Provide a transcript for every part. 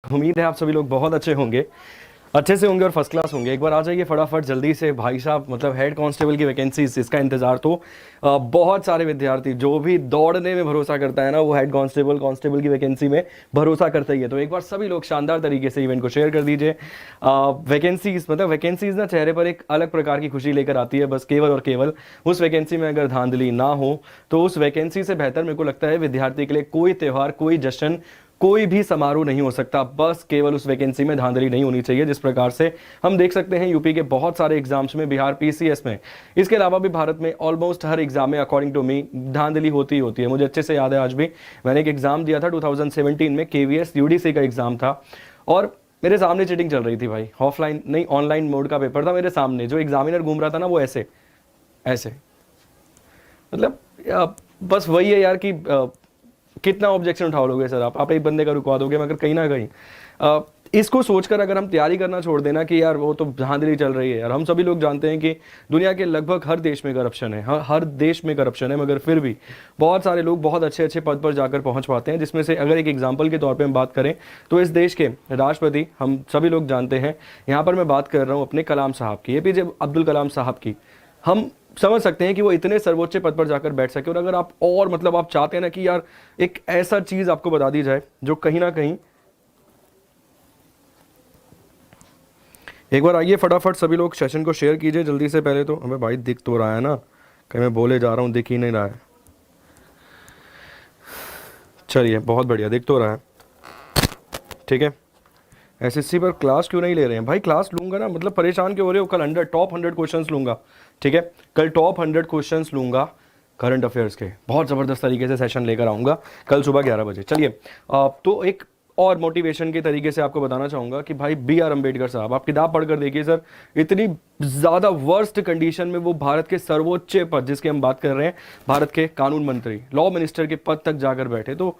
उम्मीद है आप सभी लोग बहुत अच्छे से होंगे और फर्स्ट क्लास होंगे। एक बार आ जाइए फटाफट जल्दी से भाई साहब, मतलब हेड कांस्टेबल की वैकेंसीज, इसका इंतजार तो बहुत सारे विद्यार्थी जो भी दौड़ने में भरोसा करता है ना, वो हेड कांस्टेबल की वैकेंसी में भरोसा करता ही है। तो एक बार सभी लोग शानदार तरीके से इवेंट को शेयर कर दीजिए। वैकेंसीज ना चेहरे पर एक अलग प्रकार की खुशी लेकर आती है। बस केवल और केवल उस वैकेंसी में अगर धांधली ना हो तो उस वैकेंसी से बेहतर मेरे को लगता है विद्यार्थी के लिए कोई त्यौहार, कोई जश्न, कोई भी समारोह नहीं हो सकता। बस केवल उस वैकेंसी में धांधली नहीं होनी चाहिए, जिस प्रकार से हम देख सकते हैं यूपी के बहुत सारे एग्जाम्स में, बिहार पीसीएस में, इसके अलावा भी भारत में ऑलमोस्ट हर एग्जाम में अकॉर्डिंग टू मी धांधली होती ही होती है। मुझे अच्छे से याद है, आज भी मैंने एक एग्जाम दिया था 2017 में, केवीएस यूडीसी का एग्जाम था और मेरे सामने चीटिंग चल रही थी भाई। ऑफलाइन नहीं, ऑनलाइन मोड का पेपर था मेरे सामने। जो एग्जामिनर घूम रहा था ना, वो ऐसे ऐसे, मतलब बस वही है यार कि कितना ऑब्जेक्शन उठा लोगे सर आप एक बंदे का रुकवा दोगे, मगर कहीं ना कहीं इसको सोचकर अगर हम तैयारी करना छोड़ देना कि यार वो तो धांधली चल रही है। यार हम सभी लोग जानते हैं कि दुनिया के लगभग हर देश में करप्शन है, हर देश में करप्शन है, मगर फिर भी बहुत सारे लोग बहुत अच्छे अच्छे पद पर जाकर पहुंच पाते हैं। जिसमें से अगर एक एग्जाम्पल के तौर पर हम बात करें तो इस देश के राष्ट्रपति हम सभी लोग जानते हैं। यहाँ पर मैं बात कर रहा हूँ अपने कलाम साहब की, एपीजे अब्दुल कलाम साहब की। हम समझ सकते हैं कि वो इतने सर्वोच्च पद पर जाकर बैठ सके। और अगर आप और मतलब आप चाहते हैं ना कि यार एक ऐसा चीज आपको बता दी जाए जो कहीं ना कहीं, एक बार आइए फटाफट सभी लोग सेशन को शेयर कीजिए जल्दी से। पहले तो हमें भाई दिख तो रहा है ना, कहीं मैं बोले जा रहा हूं दिख ही नहीं रहा है। चलिए बहुत बढ़िया, दिख तो रहा है, ठीक है। एसएससी पर क्लास क्यों नहीं ले रहे हैं भाई? क्लास लूंगा ना, मतलब परेशान क्यों हो रहे हो? कल टॉप 100 क्वेश्चंस लूंगा, ठीक है। कल टॉप 100 क्वेश्चंस लूंगा करंट अफेयर्स के, बहुत ज़बरदस्त तरीके से सेशन लेकर आऊँगा कल सुबह 11 बजे। चलिए तो एक और मोटिवेशन के तरीके से आपको बताना चाहूँगा कि भाई BR अम्बेडकर साहब, आप किताब पढ़कर देखिए सर, इतनी ज़्यादा वर्स्ट कंडीशन में वो भारत के सर्वोच्च पद, जिसके हम बात कर रहे हैं, भारत के कानून मंत्री, लॉ मिनिस्टर के पद तक जाकर बैठे। तो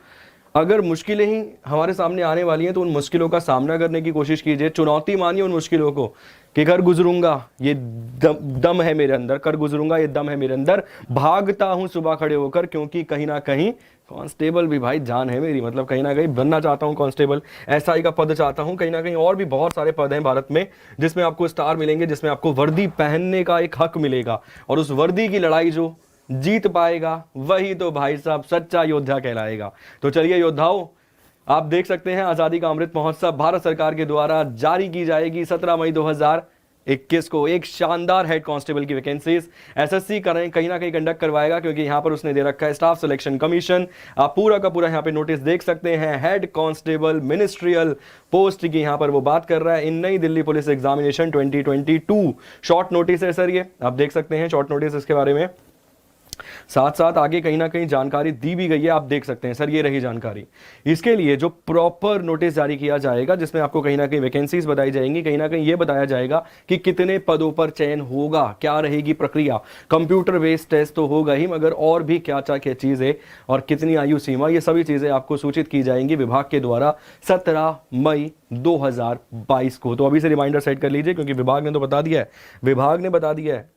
अगर मुश्किलें ही हमारे सामने आने वाली हैं तो उन मुश्किलों का सामना करने की कोशिश कीजिए, चुनौती मानिए उन मुश्किलों को कि कर गुजरूंगा ये दम है मेरे अंदर, कर गुजरूंगा ये दम है मेरे अंदर, भागता हूं सुबह खड़े होकर, क्योंकि कहीं ना कहीं कांस्टेबल भी भाई जान है मेरी। मतलब कहीं ना कहीं बनना चाहता हूं कांस्टेबल, एसआई का पद चाहता हूं, कहीं ना कहीं और भी बहुत सारे पद हैं भारत में जिसमें आपको स्टार मिलेंगे, जिसमें आपको वर्दी पहनने का एक हक मिलेगा। और उस वर्दी की लड़ाई जो जीत पाएगा वही तो भाई साहब सच्चा योद्धा कहलाएगा। तो चलिए योद्धाओं, आप देख सकते हैं आजादी का अमृत महोत्सव भारत सरकार के द्वारा जारी की जाएगी 17 मई 2021 को। एक शानदार हेड कांस्टेबल की वैकेंसीज एसएससी कहीं ना कहीं कंडक्ट करवाएगा, क्योंकि यहां पर उसने दे रखा है स्टाफ सिलेक्शन कमीशन। आप पूरा का पूरा यहां पे नोटिस देख सकते हैं, हेड कांस्टेबल मिनिस्ट्रियल पोस्ट की यहां पर वो बात कर रहा है इन नई Delhi police examination 2022। Short notice है सर, ये आप देख सकते हैं शॉर्ट नोटिस इसके बारे में। साथ साथ आगे कहीं ना कहीं जानकारी दी भी गई है, आप देख सकते हैं सर, ये रही जानकारी। इसके लिए जो प्रॉपर नोटिस जारी किया जाएगा, जिसमें आपको कहीं ना कहीं वैकेंसीज बताई जाएंगी, कहीं ना कहीं ये बताया जाएगा कि कितने पदों पर चयन होगा, क्या रहेगी प्रक्रिया, कंप्यूटर बेस्ड टेस्ट तो होगा ही, मगर और भी क्या क्या चीजें और कितनी आयु सीमा, ये सभी चीजें आपको सूचित की जाएंगी विभाग के द्वारा 17 मई 2022 को। तो अभी से रिमाइंडर सेट कर लीजिए, क्योंकि विभाग ने तो बता दिया है, विभाग ने बता दिया है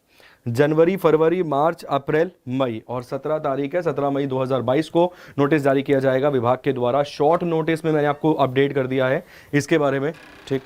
जनवरी, फरवरी, मार्च, अप्रैल, मई और 17 तारीख है 17 मई 2022 को नोटिस जारी किया जाएगा विभाग के द्वारा। शॉर्ट नोटिस में मैंने आपको अपडेट कर दिया है इसके बारे में, ठीक।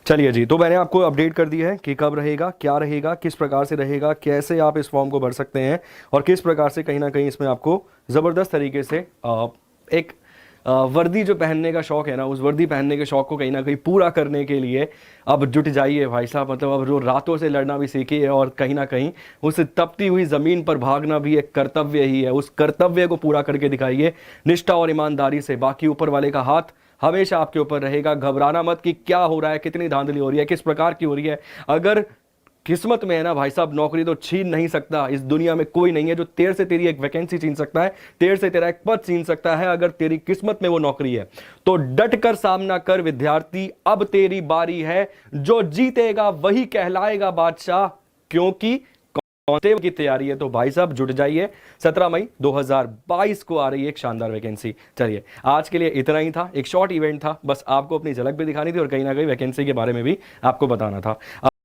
चलिए जी, तो मैंने आपको अपडेट कर दिया है कि कब रहेगा, क्या रहेगा, किस प्रकार से रहेगा, कैसे आप इस फॉर्म को भर सकते हैं और किस प्रकार से कहीं ना कहीं इसमें आपको ज़बरदस्त तरीके से एक वर्दी जो पहनने का शौक है ना, उस वर्दी पहनने के शौक को कहीं ना कहीं पूरा करने के लिए अब जुट जाइए भाई साहब। मतलब अब जो रातों से लड़ना भी सीखिए और कहीं ना कहीं उस तपती हुई ज़मीन पर भागना भी एक कर्तव्य ही है, उस कर्तव्य को पूरा करके दिखाइए निष्ठा और ईमानदारी से। बाकी ऊपर वाले का हाथ हमेशा आपके ऊपर रहेगा। घबराना मत कि क्या हो रहा है, कितनी धांधली हो रही है, किस प्रकार की हो रही है। अगर किस्मत में है ना भाई साहब, नौकरी तो छीन नहीं सकता, इस दुनिया में कोई नहीं है जो तेरे से तेरी एक वैकेंसी छीन सकता है, तेरे से तेरा एक पद छीन सकता है, अगर तेरी किस्मत में वो नौकरी है तो डट कर सामना कर विद्यार्थी, अब तेरी बारी है, जो जीतेगा वही कहलाएगा बादशाह, क्योंकि कांस्टेबल की तैयारी है। तो भाई साहब जुट जाइए, 17 मई 2022 को आ रही है एक शानदार वैकेंसी। चलिए आज के लिए इतना ही था, एक शॉर्ट इवेंट था, बस आपको अपनी झलक भी दिखानी थी और कहीं ना कहीं वैकेंसी के बारे में भी आपको बताना था।